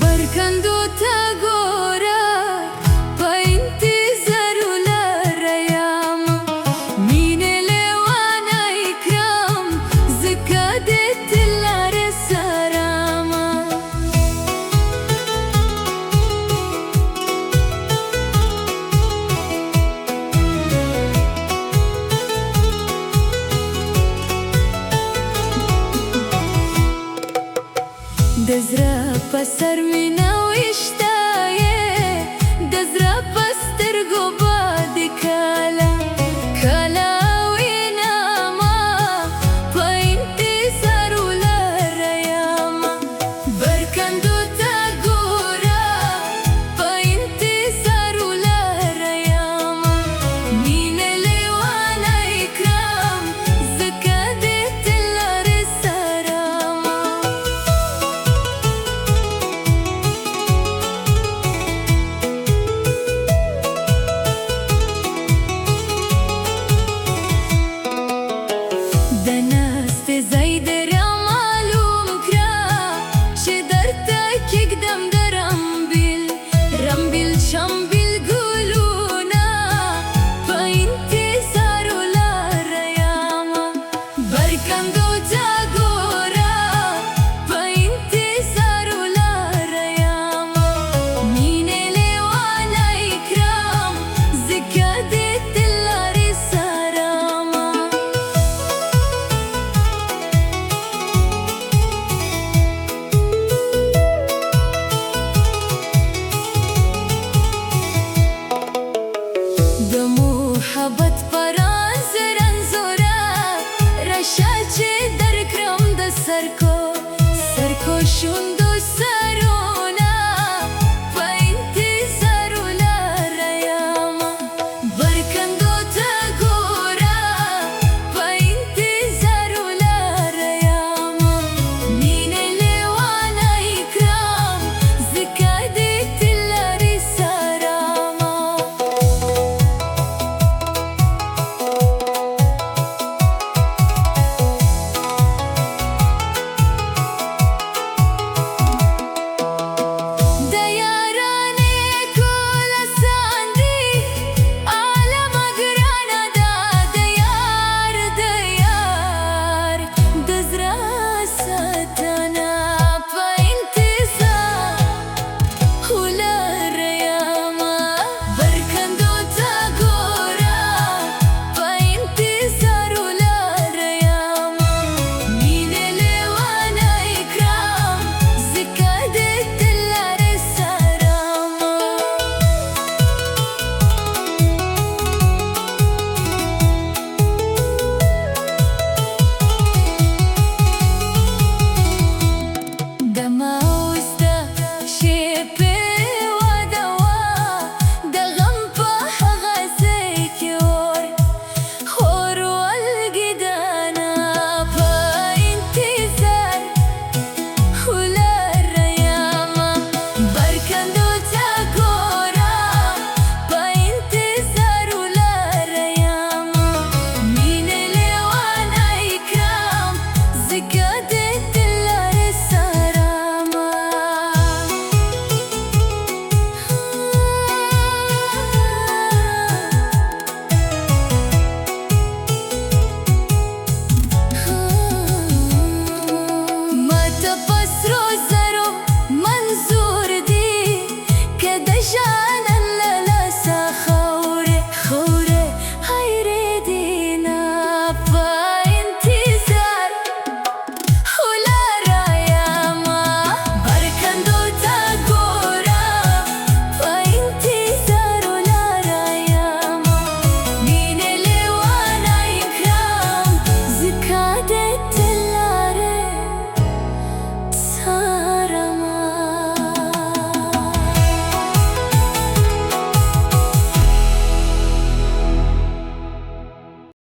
ಬರ್ಕಂದೂತ ಗೋರ ಪೈಂತಿ ಜರುಲ ರಯಾಮ ಮೀನೆಲೆ ವಾನ ಇಕ್ರಾಮ್ ಜಿಕ್ಕದೆ ತಿಲ್ಲಾರೆ ಸರಾಮ دزرا پسر مینا وشتایه دزرا پستر گو بادی کالا کالا وینا ما پاینتی سرولا ریاما برکندو تا گورا پاینتی سرولا ریاما مینه لیوانا اکرام زکاده تلار سراما دناست زاید را معلوم کرا چه در تاکیک دم درم بیل شامبیل گلونا پاینتی سرولا ریاما برکندو تا گورا پاینتی سرولا ریاما مینه لیوانا اکرام زکاده تلاری سراما محبت پران زران زورا رشا چه در کرم د سرکو شوند